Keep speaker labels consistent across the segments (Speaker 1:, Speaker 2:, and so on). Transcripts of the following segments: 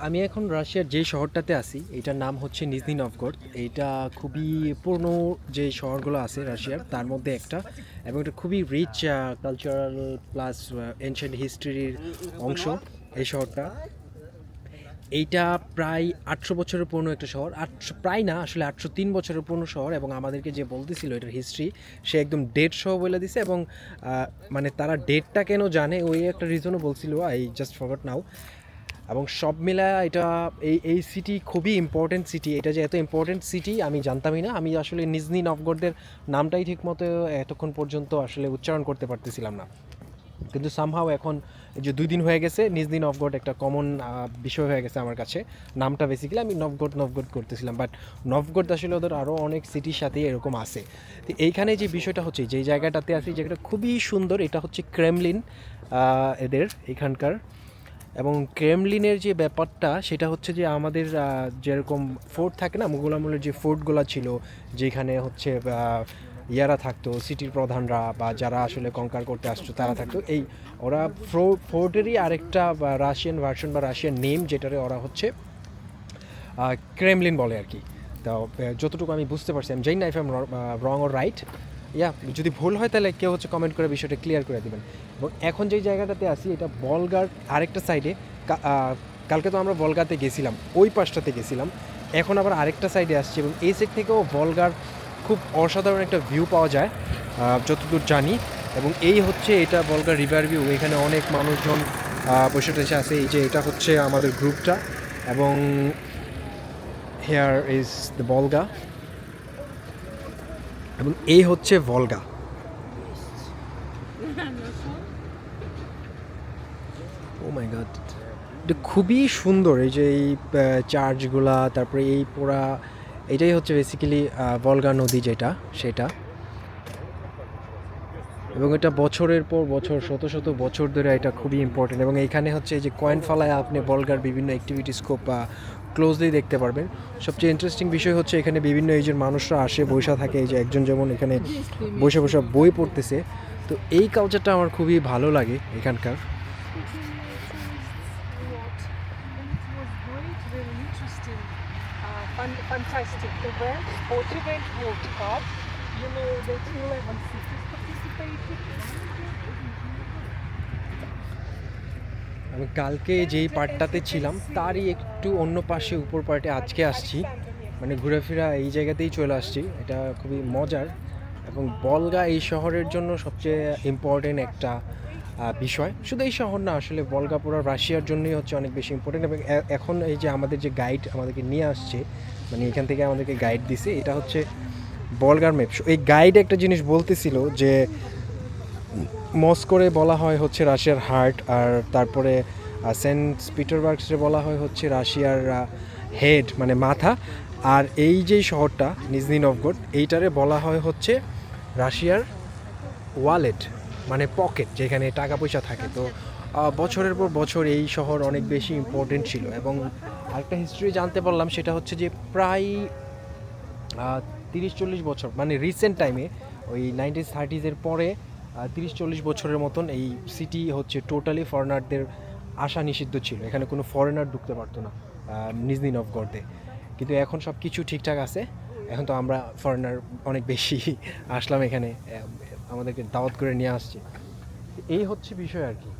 Speaker 1: আমি এখন রাশিয়ার যে শহরটাতে আছি এটার নাম হচ্ছে নিজনি নভগোরদ। এইটা খুবই পুরনো যে শহরগুলো আছে রাশিয়ার তার মধ্যে একটা, এবং এটা খুবই রিচ কালচারাল প্লাস এনশিয়েন্ট হিস্ট্রির অংশ এই শহরটা। এইটা প্রায় 800 বছরের পুরনো একটা শহর। প্রায় না, আসলে 803 বছরের পুরনো শহর। এবং আমাদেরকে যে বলতেছিল এটার হিস্ট্রি, সে একদম ডেট সহ বলে দিছে। এবং মানে তারা ডেটটা কেন জানে ওই একটা রিজনও বলছিল, আই জাস্ট ফরগট নাও। এবং সব মিলায় এটা এই সিটি খুবই ইম্পর্টেন্ট সিটি। এটা যে এত ইম্পর্টেন্ট সিটি আমি জানতামই না। আমি আসলে নিজনি নভগোরদের নামটাই ঠিকমতো এতক্ষণ পর্যন্ত আসলে উচ্চারণ করতে পারতেছিলাম না, কিন্তু সামহাও এখন এই যে 2 দিন হয়ে গেছে নিজনি নভগোরদ একটা কমন বিষয় হয়ে গেছে আমার কাছে। নামটা বেসিক্যালি আমি নভগোরদ নভগোরদ করতেছিলাম, বাট নভগোরদ আসলে ওদের আরও অনেক সিটির সাথেই এরকম আছে। তো এইখানে যে বিষয়টা হচ্ছে, যেই জায়গাটাতে আছি, জায়গাটা খুবই সুন্দর। এটা হচ্ছে ক্রেমলিন এদের এখানকার। এবং ক্রেমলিনের যে ব্যাপারটা সেটা হচ্ছে যে আমাদের যেরকম ফোর্ট থাকে না, মুঘল আমলের যে ফোর্টগুলো ছিল, যেখানে হচ্ছে ইয়ারা থাকতো, সিটির প্রধানরা বা যারা আসলে কঙ্কার করতে আসতো তারা থাকতো। এই ওরা ফোর্টেরই আরেকটা রাশিয়ান ভার্সন বা রাশিয়ান নেম, যেটারে ওরা হচ্ছে ক্রেমলিন বলে আর কি। তো যতটুকু আমি বুঝতে পারছি, আমি জানি না if I am wrong or right. Yeah, যদি ভুল হয় তাহলে কেউ হচ্ছে কমেন্ট করে বিষয়টা ক্লিয়ার করে দেবেন। এবং এখন যেই জায়গাটাতে আছি এটা বলগার আরেকটা সাইডে। কালকে তো আমরা বলগাতে গেছিলাম, ওই পাশটাতে গেছিলাম। এখন আবার আরেকটা সাইডে আসছি, এবং এই সাইড থেকেও বলগার খুব অসাধারণ একটা ভিউ পাওয়া যায় যতদূর জানি। এবং এই হচ্ছে এটা বলগার রিভার ভিউ। এখানে অনেক মানুষজন বসে টসে আছে। এই যে এটা হচ্ছে আমাদের গ্রুপটা, এবং হেয়ার ইজ দ্য বলগা, এবং এই হচ্ছে ভলগা। ও মাই গড, এটা খুবই সুন্দর। এই যে এই চার্চগুলা, তারপরে এই পুরা, এটাই হচ্ছে বেসিক্যালি ভলগা নদী যেটা, সেটা। এবং এটা বছরের পর বছর, শত শত বছর ধরে এটা খুবই ইম্পর্টেন্ট। এবং এইখানে হচ্ছে এই যে কয়েন ফালায় আপনি বলগার বিভিন্ন অ্যাক্টিভিটিস খুব ক্লোজলি দেখতে পারবেন। সবচেয়ে ইন্টারেস্টিং বিষয় হচ্ছে এখানে বিভিন্ন এজের মানুষরা আসে, বৈশা থাকে। এই যে একজন যেমন এখানে বসে বসে বই পড়তেছে। তো এই কালচারটা আমার খুবই ভালো লাগে এখানকার।
Speaker 2: Fantastic event, sport event, World Cup. You know that 11 cities participated.
Speaker 1: আমি কালকে যেই পার্টটাতে ছিলাম তারই একটু অন্য পাশে, উপর পার্টে আজকে আসছি। মানে ঘোরাফেরা এই জায়গাতেই চলে আসছি। এটা খুবই মজার। এবং বলগা এই শহরের জন্য সবচেয়ে ইম্পর্টেন্ট একটা বিষয়। শুধু এই শহর না, আসলে বলগা পুরো রাশিয়ার জন্যই হচ্ছে অনেক বেশি ইম্পর্টেন্ট। এবং এখন এই যে আমাদের যে গাইড আমাদেরকে নিয়ে আসছে, মানে এখান থেকে আমাদেরকে গাইড দিছে, এটা হচ্ছে বলগার ম্যাপ। এই গাইড একটা জিনিস বলতেছিল যে মস্কোরে বলা হয় হচ্ছে রাশিয়ার হার্ট, আর তারপরে সেন্ট পিটারবার্গসে বলা হয় হচ্ছে রাশিয়ার হেড, মানে মাথা। আর এই যে শহরটা নিজনি নভগোরদ, এইটারে বলা হয় হচ্ছে রাশিয়ার ওয়ালেট, মানে পকেট, যেখানে টাকা পয়সা থাকে। তো বছরের পর বছর এই শহর অনেক বেশি ইম্পর্টেন্ট ছিল। এবং আরেকটা হিস্ট্রি জানতে পারলাম, সেটা হচ্ছে যে প্রায় 30-40 বছর, মানে রিসেন্ট টাইমে, ওই 1930s পরে 30-40 বছরের মতন এই সিটি হচ্ছে টোটালি ফরেনারদের আসা নিষিদ্ধ ছিল। এখানে কোনো ফরেনার ঢুকতে পারতো না নিজনি নভগোরদে। কিন্তু এখন সব কিছু ঠিকঠাক আছে। এখন তো আমরা ফরেনার অনেক বেশি আসলাম এখানে, আমাদেরকে দাওয়াত করে নিয়ে আসছে। এই হচ্ছে বিষয় আর কি।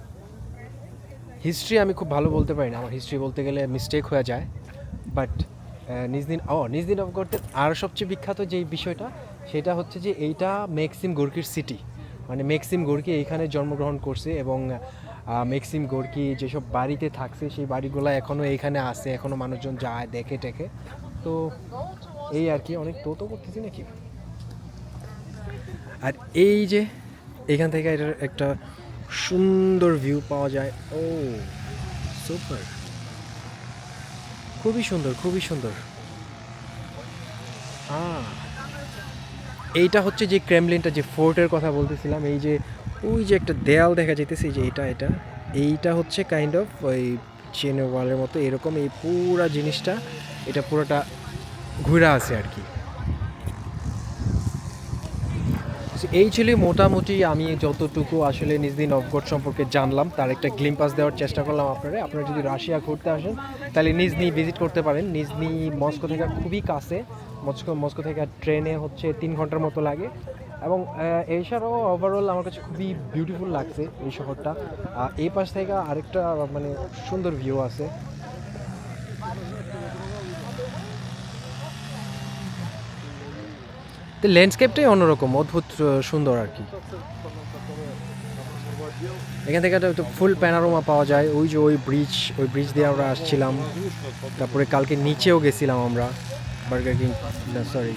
Speaker 1: হিস্ট্রি আমি খুব ভালো বলতে পারি না, আমার হিস্ট্রি বলতে গেলে মিস্টেক হয়ে যায়। বাট নিজনি নভগোরদের আর সবচেয়ে বিখ্যাত যেই বিষয়টা, সেটা হচ্ছে যে এইটা মেক্সিম গোর্কির সিটি। মানে মেক্সিম গোর্কি এইখানে জন্মগ্রহণ করছে, এবং মেক্সিম গোর্কি যেসব বাড়িতে থাকছে সেই বাড়িগুলো এখনও এইখানে আছে, এখনও মানুষজন যায় দেখে টেকে। তো এই আর কি। অনেক তো করতেছি নাকি। আর এই যে এখান থেকে এটার একটা সুন্দর ভিউ পাওয়া যায়। ও সুপার, খুবই সুন্দর, খুবই সুন্দর। এইটা হচ্ছে যে ক্রেমলিনটা, যে ফোর্টের কথা বলতেছিলাম। এই যে ওই যে একটা দেয়াল দেখা যেতেছে, এই যে এইটা হচ্ছে কাইন্ড অফ ওই চেনের ওয়ালের মতো এরকম। এই পুরা জিনিসটা, এটা পুরোটা ঘুরে আছে আর কি। So, এই ছিল মোটামুটি আমি যতটুকু আসলে নিজনি নভগোরড সম্পর্কে জানলাম তার একটা গ্লিম্পাস দেওয়ার চেষ্টা করলাম আপনারা যদি রাশিয়া ঘুরতে আসেন তাহলে নিজনি ভিজিট করতে পারেন। নিজনি মস্কো থেকে খুবই কাছে, মস্কো থেকে ট্রেনে হচ্ছে 3 ঘন্টার মতো লাগে এবং এছাড়াও ওভারঅল আমার কাছে খুবই বিউটিফুল লাগছে এই শহরটা। এই পাশ থেকে আরেকটা মানে সুন্দর ভিউ আছে। তো ল্যান্ডস্কেপটাই অন্যরকম, অদ্ভুত সুন্দর আর কি। এখান থেকে একটা ফুল প্যানোরামা পাওয়া যায়। ওই যে ওই ব্রিজ দিয়ে আমরা আসছিলাম, তারপরে কালকে নিচেও গেছিলাম আমরা বার্গার কিং, না সরি